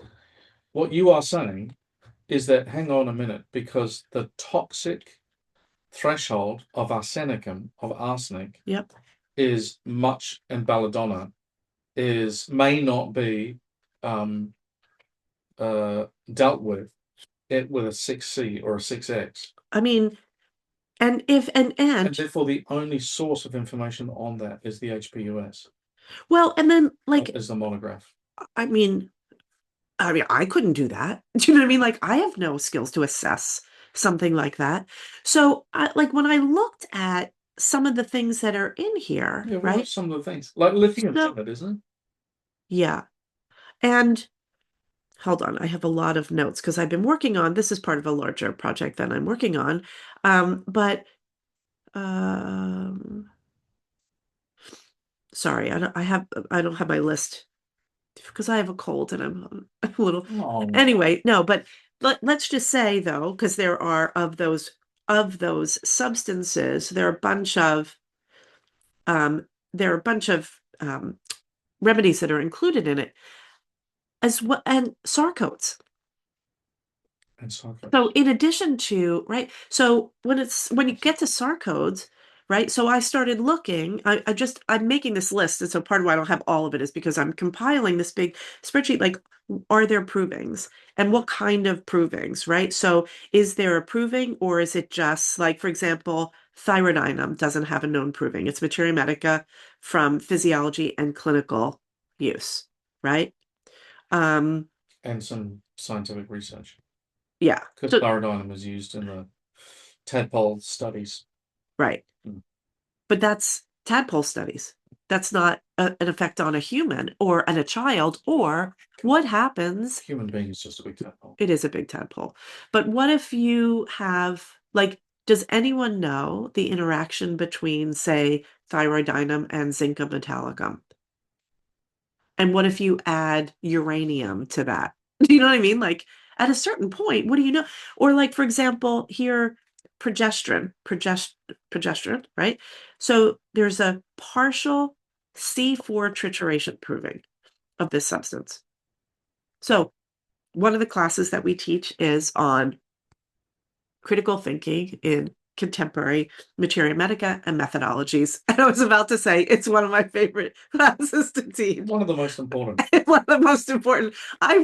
what you are saying, is that hang on a minute, because the toxic threshold of arsenicum, of arsenic, yep, is much, and belladonna may not be dealt with it with a 6C or a 6X. I mean, and therefore the only source of information on that is the HPUS. Well, and then like is the monograph. I mean, I couldn't do that. Do you know what I mean? Like, I have no skills to assess something like that. So, like, when I looked at some of the things that are in here, Yeah, right? some of the things like lithium, isn't it? Yeah. And hold on, I have a lot of notes because I've been working on, this is part of a larger project that I'm working on. Sorry, I don't have my list because I have a cold and I'm a little, anyway, no, but let's just say though, because there are of those substances, there are a bunch of remedies that are included in it as well, and sarcodes. So in addition to, right, so when you get to sarcodes, right, so I started looking, I'm making this list, and so part of why I don't have all of it is because I'm compiling this big spreadsheet, like, are there provings? And what kind of provings, right? So is there a proving, or is it just, like, for example, thyroidinum doesn't have a known proving. It's materia medica from physiology and clinical use, right? And some scientific research. Yeah. Because thyroidinum is used in the tadpole studies. Right. But that's tadpole studies. That's not an effect on a human or on a child, or what happens. Human being is just a big tadpole. It is a big tadpole. But what if you have, like, does anyone know the interaction between, say, thyroidinum and zinc metallicum? And what if you add uranium to that? Do you know what I mean? Like, at a certain point, what do you know? Or, like, for example, here, progesterone, right? So there's a partial C4 trituration proving of this substance. So one of the classes that we teach is on critical thinking in contemporary materia medica and methodologies. And I was about to say, it's one of my favorite classes to teach. One of the most important. One of the most important. I'm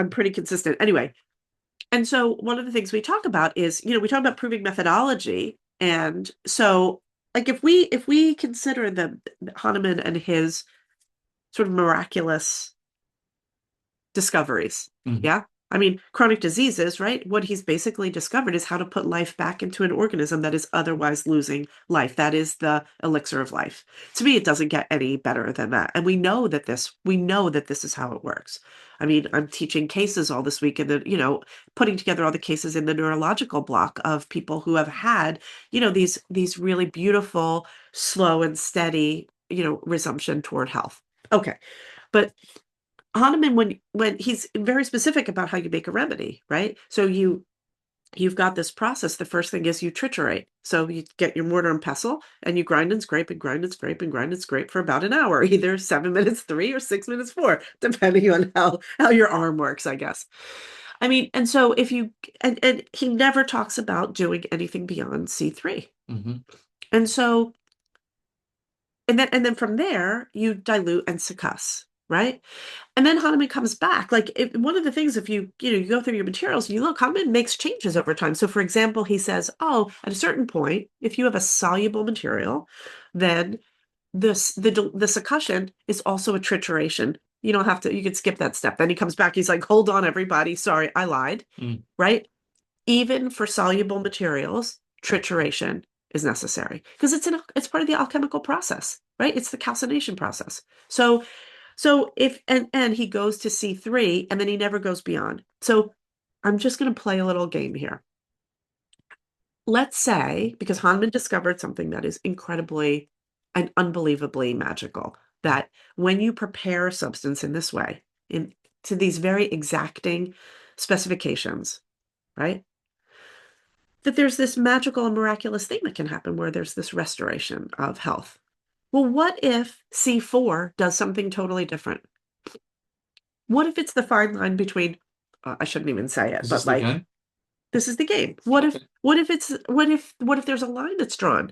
pretty consistent. Anyway, and so one of the things we talk about is, we talk about proving methodology. And so, like, if we consider the Hahnemann and his sort of miraculous discoveries, yeah, I mean, chronic diseases, right? What he's basically discovered is how to put life back into an organism that is otherwise losing life. That is the elixir of life. To me, it doesn't get any better than that. And we know that this is how it works. I mean, I'm teaching cases all this week, and then, putting together all the cases in the neurological block of people who have had, these really beautiful, slow and steady, resumption toward health. Okay. But Hahnemann, when he's very specific about how you make a remedy, right? So you've got this process. The first thing is you triturate. So you get your mortar and pestle and you grind and scrape and grind and scrape and grind and scrape for about an hour, either 7 minutes 3 or 6 minutes 4, depending on how your arm works, I guess. I mean, and so if you and he never talks about doing anything beyond C3. And so and then from there you dilute and succuss, right? And then Hahnemann comes back. Like, one of the things, if you go through your materials and you look, Hahnemann makes changes over time. So, for example, he says, at a certain point, if you have a soluble material, then the succussion is also a trituration. You don't have to, you can skip that step. Then he comes back. He's like, hold on, everybody. Sorry, I lied. Right? Even for soluble materials, trituration is necessary because it's part of the alchemical process, right? It's the calcination process. So if and he goes to C3 and then he never goes beyond. So I'm just going to play a little game here. Let's say, because Hahnemann discovered something that is incredibly and unbelievably magical, that when you prepare a substance in this way, to these very exacting specifications, right? That there's this magical and miraculous thing that can happen where there's this restoration of health. Well, what if C4 does something totally different? What if it's the fine line between, I shouldn't even say it, but like, this is the game. What if there's a line that's drawn?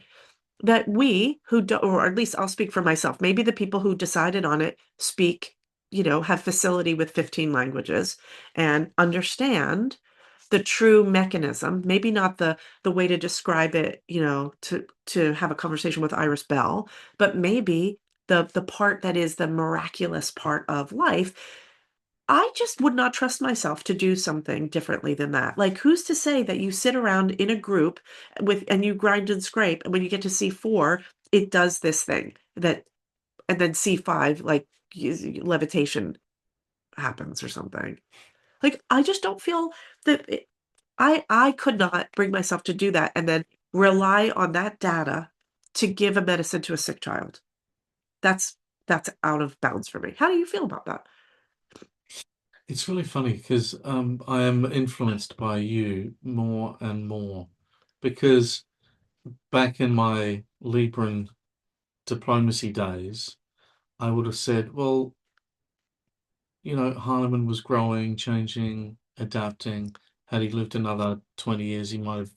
that we who do, or at least I'll speak for myself, maybe the people who decided on it speak, have facility with 15 languages and understand the true mechanism, maybe not the way to describe it, to have a conversation with Iris Bell, but maybe the part that is the miraculous part of life. I just would not trust myself to do something differently than that. Like, who's to say that you sit around in a group and you grind and scrape, and when you get to C4, it does this thing and then C5, like levitation happens or something. Like, I just don't feel that I could not bring myself to do that and then rely on that data to give a medicine to a sick child. That's out of bounds for me. How do you feel about that? It's really funny because I am influenced by you more and more, because back in my Libran diplomacy days, I would have said, well, Hahnemann was growing, changing, adapting. Had he lived another 20 years, he might have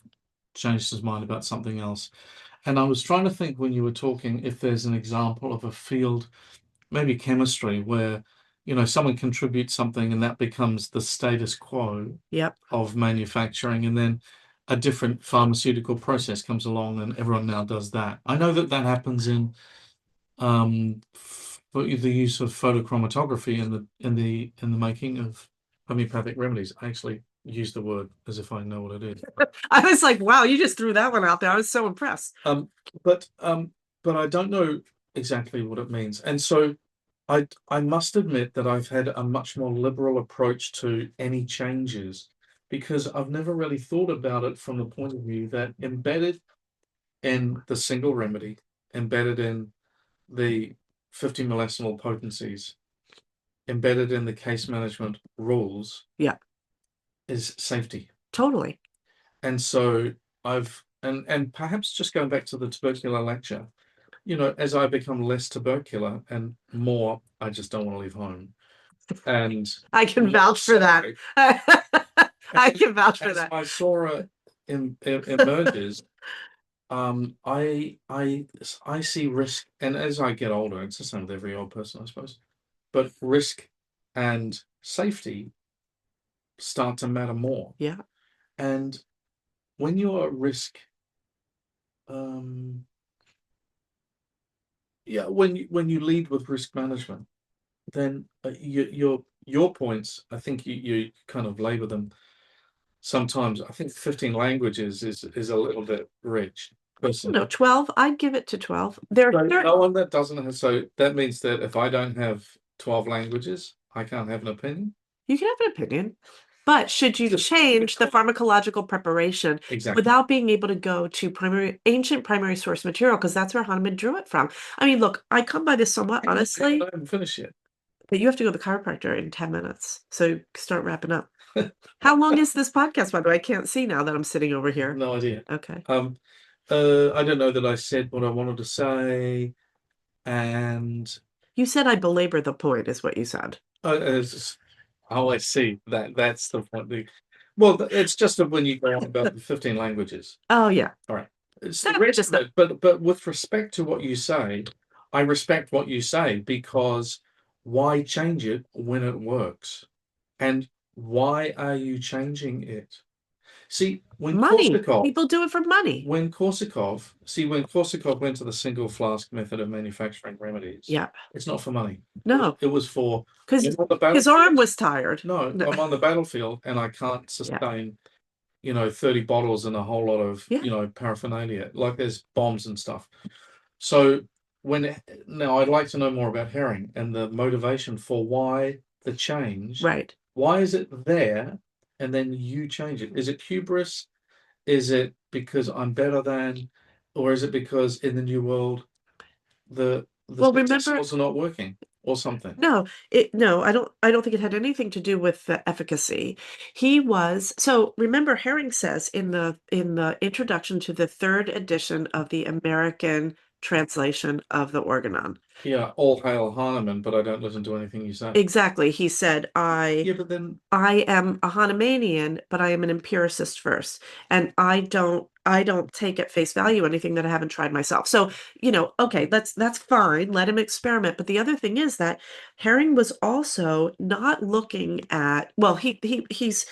changed his mind about something else. And I was trying to think, when you were talking, if there's an example of a field, maybe chemistry, where someone contributes something and that becomes the status quo Yep. of manufacturing, and then a different pharmaceutical process comes along and everyone now does that. I know that happens in for the use of photochromatography in the making of homeopathic remedies. I actually use the word as if I know what it is. I was like, wow, you just threw that one out there. I was so impressed. But I don't know exactly what it means. And so I must admit that I've had a much more liberal approach to any changes, because I've never really thought about it from the point of view that embedded in the single remedy, embedded in the 50 millennial potencies, embedded in the case management rules, Yeah, is safety. totally. And so and perhaps just going back to the tubercular lecture, as I become less tubercular and more, I just don't want to leave home. And I can vouch for that. I can vouch for as that. my Sora emerges, I see risk, and as I get older, it's the same with every old person, I suppose, but risk and safety start to matter more. Yeah. And when you're at risk, when you lead with risk management, then your points, I think you kind of labor them sometimes. I think 15 languages is a little bit rich. No, 12. I'd give it to 12. There So are certain... no one that doesn't have, so that means that if I don't have 12 languages, I can't have an opinion. You can have an opinion, but should you change the pharmacological preparation Exactly. without being able to go to ancient primary source material, because that's where Hahnemann drew it from. I mean, look, I come by this somewhat honestly, I haven't finished yet. but you have to go to the chiropractor in 10 minutes. So start wrapping up. How long is this podcast, by the way? I can't see now that I'm sitting over here. No idea. Okay. I don't know that I said what I wanted to say, and You said I belabor the point, is what you said. oh, I see. That's the point. Well, it's just that when you go on about the 15 languages. Oh, yeah. All right. It's No, the rest just of it, but with respect to what you say, I respect what you say, because why change it when it works? And why are you changing it? See, when money. Korsakov, People do it for money. when Korsakov went to the single flask method of manufacturing remedies, Yeah. it's not for money. No. It was for, Because I'm on the his battlefield. arm was tired. No, No. I'm on the battlefield and I can't sustain, 30 bottles and a whole lot of, Yeah. paraphernalia. Like there's bombs and stuff. So now I'd like to know more about Herring and the motivation for why the change. Right. Why is it there and then you change it? Is it hubris? Is it because I'm better than, or is it because in the new world the successful are not working or something? No, I don't think it had anything to do with the efficacy. So remember, Herring says in the introduction to the third edition of the American translation of the organon. Yeah, all hail Hahnemann, but I don't listen to anything you say. Exactly. He said, Yeah, but then I am a Hahnemannian, but I am an empiricist first. And I don't take at face value anything that I haven't tried myself. So, okay, that's fine. Let him experiment. But the other thing is that Herring was also not looking at, well, he's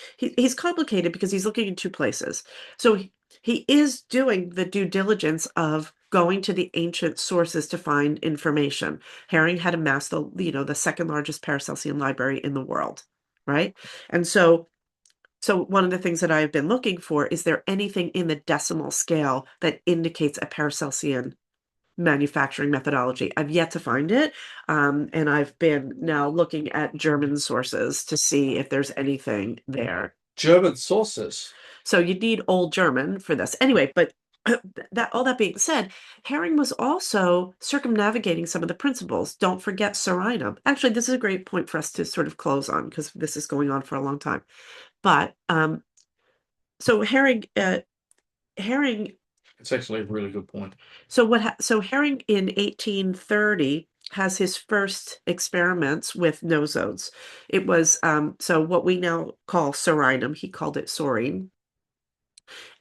complicated because he's looking in two places. So he is doing the due diligence of going to the ancient sources to find information. Herring had amassed the second largest Paracelsian library in the world, right? And so one of the things that I've been looking for, is there anything in the decimal scale that indicates a Paracelsian manufacturing methodology? I've yet to find it. And I've been now looking at German sources to see if there's anything there. German sources. So you need Old German for this. Anyway, but all that being said, Herring was also circumnavigating some of the principles. Don't forget Serenum. Actually, this is a great point for us to sort of close on, because this is going on for a long time. But so Herring, It's actually a really good point. so Herring in 1830 has his first experiments with nosodes. It was so what we now call Serenum. He called it Sorine.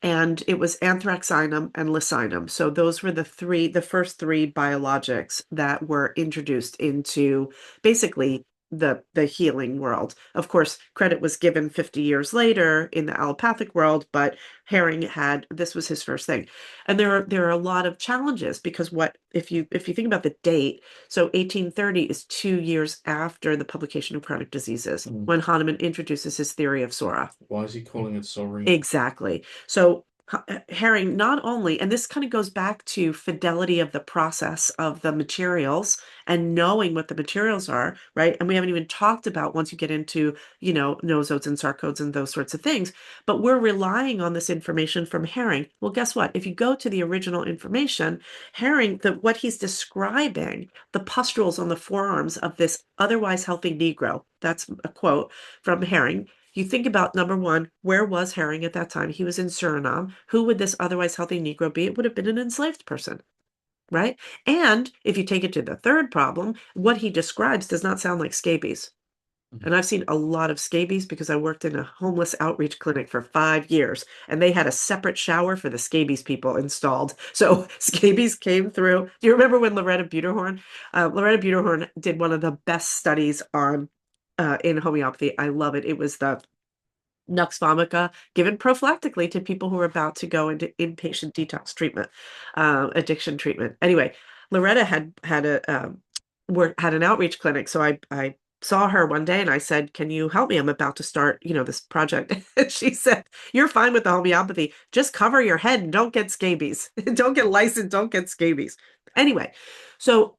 And it was anthraxinum and lysinum. So those were the first three biologics that were introduced into basically the healing world. Of course, credit was given 50 years later in the allopathic world, but Herring this was his first thing. And there are a lot of challenges, because if you think about the date, so 1830 is 2 years after the publication of Chronic Diseases, when Hahnemann introduces his theory of Sora. Why is he calling it Sorine? Exactly. So Herring not only, and this kind of goes back to fidelity of the process of the materials and knowing what the materials are, right? And we haven't even talked about, once you get into, nosodes and sarcodes and those sorts of things, but we're relying on this information from Herring. Well, guess what? If you go to the original information, Herring, what he's describing, the pustules on the forearms of this otherwise healthy Negro, that's a quote from Herring. You think about, number one, where was Herring at that time? He was in Suriname. Who would this otherwise healthy Negro be? It would have been an enslaved person, right? And if you take it to the third problem, what he describes does not sound like scabies. And I've seen a lot of scabies because I worked in a homeless outreach clinic for 5 years, and they had a separate shower for the scabies people installed. So scabies came through. Do you remember when Loretta Buterhorn? Loretta Buterhorn did one of the best studies on in homeopathy. I love it. It was the Nux vomica given prophylactically to people who were about to go into inpatient detox treatment, addiction treatment. Anyway, Loretta had an outreach clinic, so I saw her one day and I said, "Can you help me? I'm about to start, this project." And she said, "You're fine with the homeopathy. Just cover your head and don't get scabies. Don't get lice, don't get scabies." Anyway, so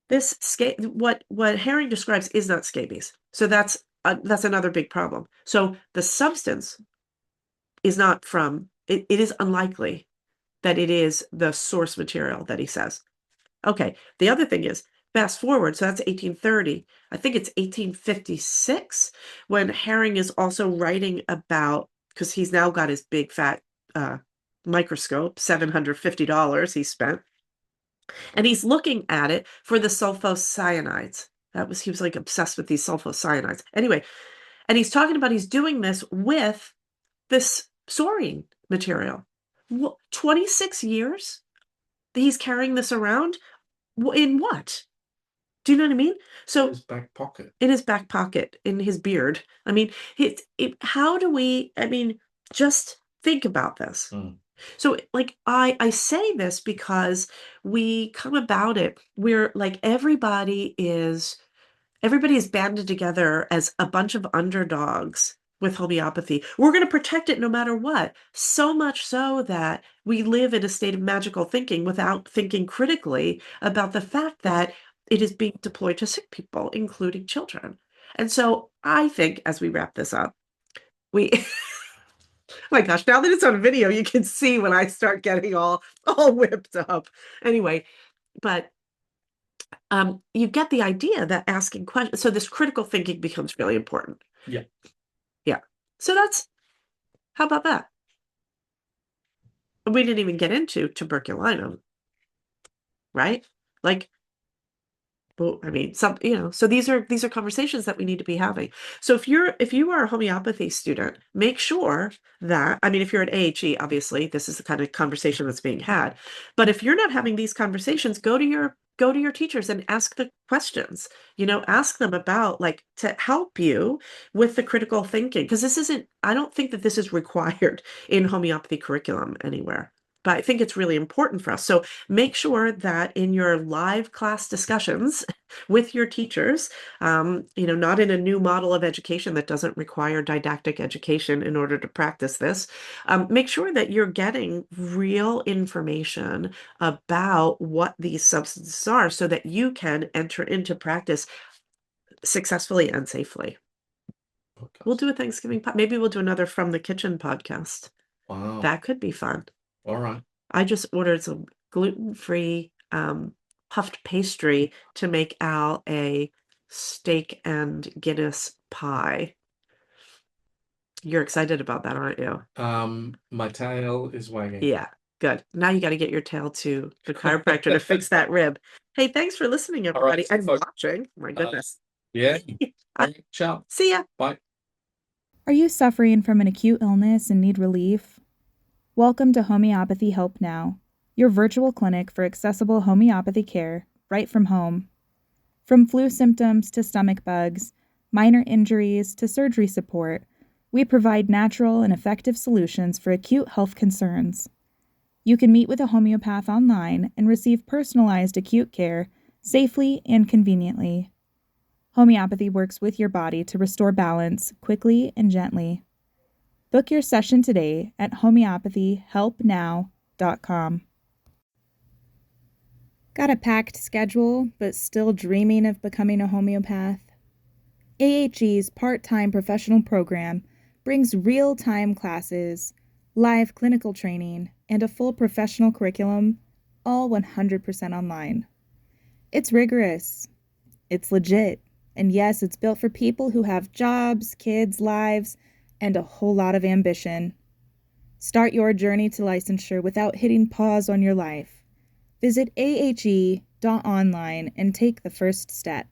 what Herring describes is not scabies. So that's another big problem. So the substance is not from it is unlikely that it is the source material that he says. Okay, the other thing is, fast forward, so that's 1830. I think it's 1856 when Herring is also writing about, because he's now got his big fat microscope, $750 he spent. And he's looking at it for the sulfocyanides. He was like obsessed with these sulfocyanides. Anyway, and he's talking about he's doing this with this Sorine material. 26 years he's carrying this around? In what? Do you know what I mean? So in his back pocket. In his back pocket, in his beard. I mean, how do we, just think about this. So like I say this because we come about it. We're like, everybody is banded together as a bunch of underdogs with homeopathy. We're going to protect it no matter what. So much so that we live in a state of magical thinking without thinking critically about the fact that it is being deployed to sick people, including children. And so I think, as we wrap this up, we oh my gosh, now that it's on video, you can see when I start getting all whipped up. Anyway, but you get the idea that asking questions, so this critical thinking becomes really important. Yeah. Yeah. So how about that? We didn't even get into tuberculinum. right? Like, well, I mean, so these are conversations that we need to be having. So if you are a homeopathy student, make sure that, I mean, if you're at AHE, obviously, this is the kind of conversation that's being had. But if you're not having these conversations, go to your teachers and ask the questions. Ask them about, like, to help you with the critical thinking, because I don't think that this is required in homeopathy curriculum anywhere. But I think it's really important for us. So make sure that in your live class discussions with your teachers, not in a new model of education that doesn't require didactic education in order to practice this, make sure that you're getting real information about what these substances are so that you can enter into practice successfully and safely. We'll do a Thanksgiving maybe we'll do another From the Kitchen podcast. Wow. That could be fun. All right. I just ordered some gluten-free puffed pastry to make Al a steak and Guinness pie. You're excited about that, aren't you? My tail is wagging. Yeah, good. Now you got to get your tail to the chiropractor to fix that rib. Hey, thanks for listening, everybody, and watching. My goodness. Yeah. Ciao. See ya. Bye. Are you suffering from an acute illness and need relief? Welcome to Homeopathy Help Now, your virtual clinic for accessible homeopathy care right from home. From flu symptoms to stomach bugs, minor injuries to surgery support, we provide natural and effective solutions for acute health concerns. You can meet with a homeopath online and receive personalized acute care safely and conveniently. Homeopathy works with your body to restore balance quickly and gently. Book your session today at homeopathyhelpnow.com. Got a packed schedule, but still dreaming of becoming a homeopath? AHE's part-time professional program brings real-time classes, live clinical training, and a full professional curriculum, all 100% online. It's rigorous. It's legit. And yes, it's built for people who have jobs, kids, lives, and a whole lot of ambition. Start your journey to licensure without hitting pause on your life. Visit ahe.online and take the first step.